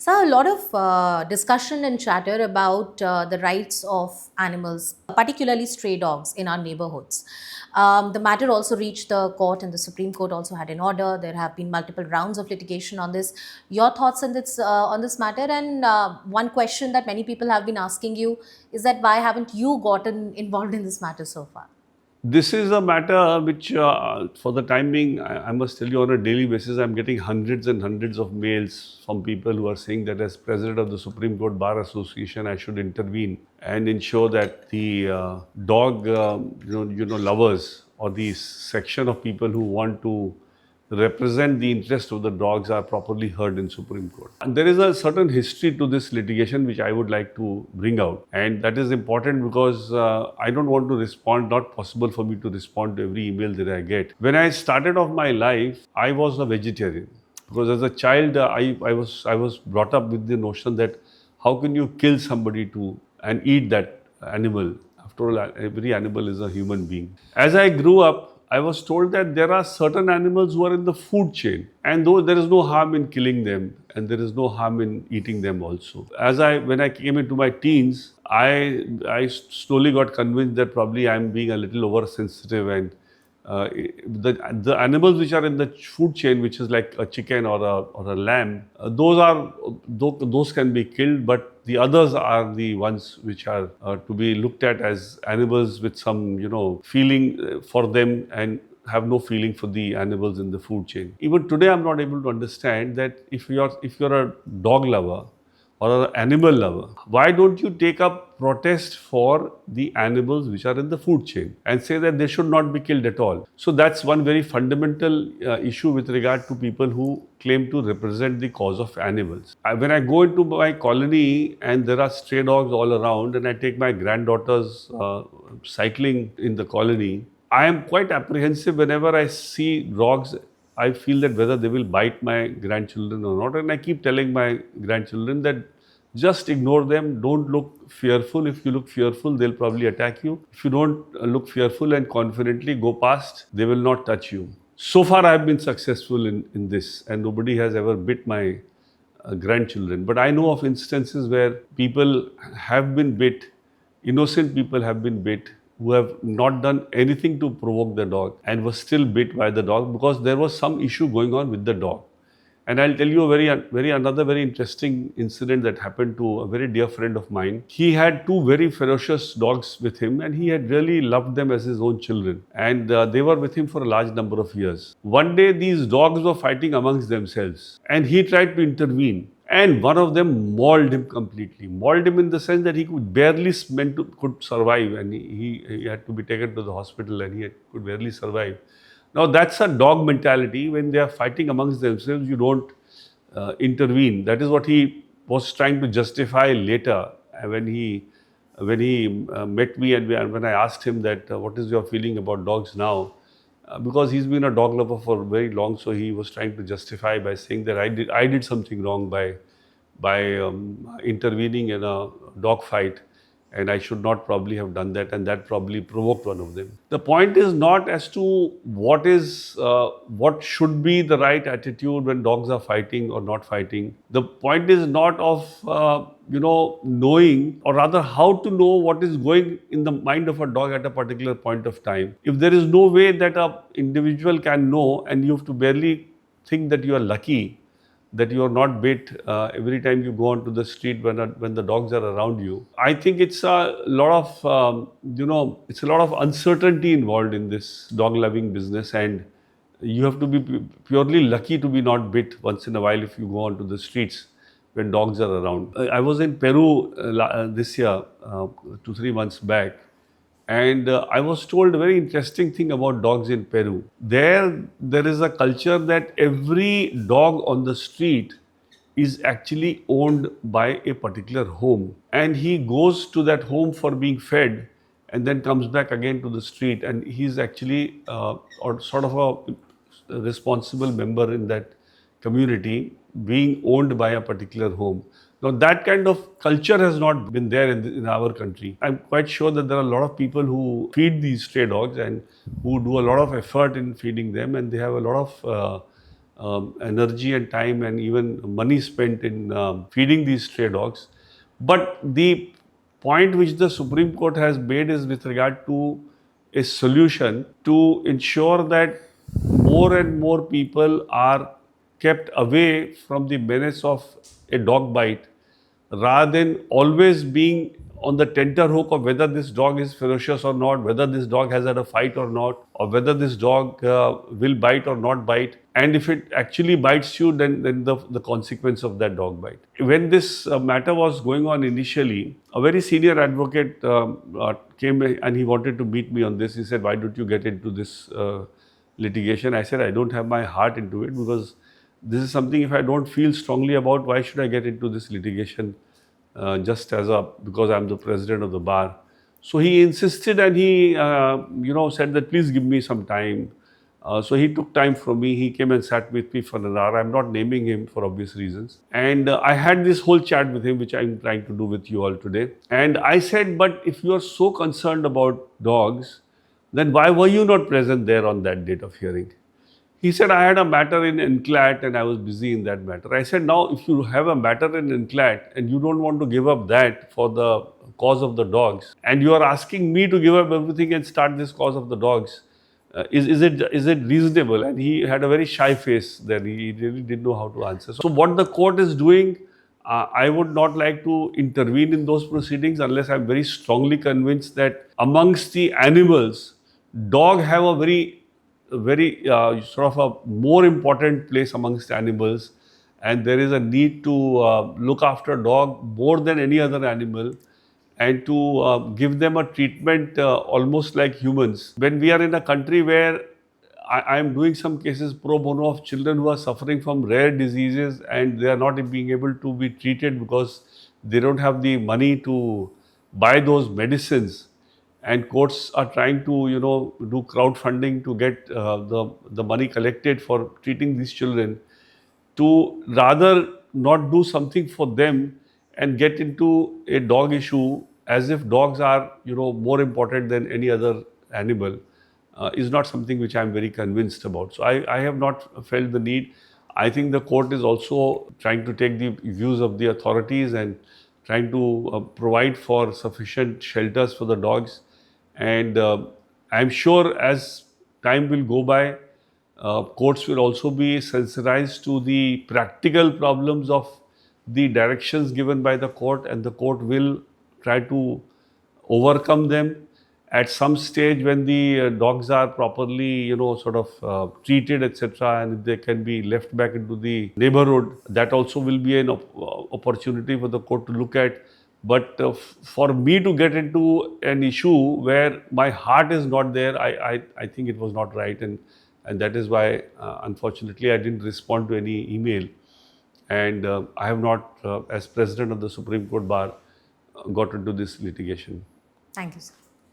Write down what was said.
So, a lot of discussion and chatter about the rights of animals, particularly stray dogs in our neighborhoods. The matter also reached the court, and the Supreme Court also had an order. There have been multiple rounds of litigation on this. Your thoughts on this matter? And one question that many people have been asking you is that why haven't you gotten involved in this matter so far? This is a matter which, for the time being, I must tell you, on a daily basis, I'm getting hundreds and hundreds of mails from people who are saying that as President of the Supreme Court Bar Association, I should intervene and ensure that the dog, lovers, or the section of people who want to represent the interest of the dogs are properly heard in Supreme Court. And there is a certain history to this litigation which I would like to bring out, and that is important because I don't want to respond, not possible for me to respond to every email that I get. When I started off my life, I was a vegetarian because as a child I was brought up with the notion that how can you kill somebody and eat that animal? After all, every animal is a human being. As I grew up, I was told that there are certain animals who are in the food chain, and though there is no harm in killing them, and there is no harm in eating them also. When I came into my teens, I slowly got convinced that probably I am being a little oversensitive, and the animals which are in the food chain, which is like a chicken or a lamb, those can be killed, but the others are the ones which are to be looked at as animals with some feeling for them, and have no feeling for the animals in the food chain. Even today, I'm not able to understand that if you're a dog lover or an animal lover, why don't you take up protest for the animals which are in the food chain and say that they should not be killed at all? So that's one very fundamental issue with regard to people who claim to represent the cause of animals. When I go into my colony and there are stray dogs all around, and I take my granddaughters cycling in the colony, I am quite apprehensive whenever I see dogs. I feel that whether they will bite my grandchildren or not. And I keep telling my grandchildren that just ignore them. Don't look fearful. If you look fearful, they'll probably attack you. If you don't look fearful and confidently go past, they will not touch you. So far, I have been successful in this, and nobody has ever bit my grandchildren. But I know of instances where people have been bit, innocent people have been bit, who have not done anything to provoke the dog and was still bit by the dog because there was some issue going on with the dog. And I'll tell you another very interesting incident that happened to a very dear friend of mine. He had two very ferocious dogs with him, and he had really loved them as his own children. And they were with him for a large number of years. One day, these dogs were fighting amongst themselves, and he tried to intervene. And one of them mauled him completely. Mauled him in the sense that he could barely could survive, and he had to be taken to the hospital, and could barely survive. Now that's a dog mentality. When they are fighting amongst themselves, you don't intervene. That is what he was trying to justify later when he met me, and when I asked him that what is your feeling about dogs now, because he's been a dog lover for very long, so he was trying to justify by saying that I did something wrong by intervening in a dog fight, and I should not probably have done that, and that probably provoked one of them. The point is not as to what should be the right attitude when dogs are fighting or not fighting. The point is not of knowing, or rather how to know what is going in the mind of a dog at a particular point of time. If there is no way that an individual can know, and you have to barely think that you are lucky that you are not bit every time you go onto the street when the dogs are around you. I think it's a lot of it's a lot of uncertainty involved in this dog loving business, and you have to be purely lucky to be not bit once in a while if you go onto the streets when dogs are around. I was in Peru this year, 2-3 months back, and I was told a very interesting thing about dogs in Peru. There is a culture that every dog on the street is actually owned by a particular home. And he goes to that home for being fed and then comes back again to the street. And he's actually or sort of a responsible member in that community, being owned by a particular home. Now, that kind of culture has not been there in our country. I'm quite sure that there are a lot of people who feed these stray dogs and who do a lot of effort in feeding them, and they have a lot of energy and time and even money spent in feeding these stray dogs. But the point which the Supreme Court has made is with regard to a solution to ensure that more and more people are kept away from the menace of a dog bite, rather than always being on the tenterhook of whether this dog is ferocious or not, whether this dog has had a fight or not, or whether this dog will bite or not bite. And if it actually bites you, then the consequence of that dog bite. When this matter was going on initially, a very senior advocate came and he wanted to meet me on this. He said, "Why don't you get into this litigation?" I said, "I don't have my heart into it, because this is something if I don't feel strongly about, why should I get into this litigation just as because I'm the president of the bar?" So he insisted, and he said that please give me some time. So he took time from me. He came and sat with me for an hour. I'm not naming him for obvious reasons. And I had this whole chat with him, which I'm trying to do with you all today. And I said, "But if you are so concerned about dogs, then why were you not present there on that date of hearing?" He said, "I had a matter in NCLAT and I was busy in that matter." I said, "Now, if you have a matter in NCLAT and you don't want to give up that for the cause of the dogs, and you are asking me to give up everything and start this cause of the dogs, is it reasonable?" And he had a very shy face then. He really didn't know how to answer. So what the court is doing, I would not like to intervene in those proceedings unless I'm very strongly convinced that amongst the animals, dog have a very sort of a more important place amongst animals, and there is a need to look after dog more than any other animal, and to give them a treatment almost like humans. When we are in a country where I am doing some cases pro bono of children who are suffering from rare diseases and they are not being able to be treated because they don't have the money to buy those medicines, and courts are trying to do crowdfunding to get the money collected for treating these children, to rather not do something for them and get into a dog issue as if dogs are more important than any other animal, is not something which I am very convinced about. So I have not felt the need. I think the court is also trying to take the views of the authorities and trying to provide for sufficient shelters for the dogs. And I'm sure as time will go by, courts will also be sensitized to the practical problems of the directions given by the court, and the court will try to overcome them at some stage when the dogs are properly, sort of treated, etc., and they can be left back into the neighborhood. That also will be an opportunity for the court to look at. But for me to get into an issue where my heart is not there, I think it was not right, and that is why, unfortunately, I didn't respond to any email, and I have not, as president of the Supreme Court Bar, got into this litigation. Thank you, sir.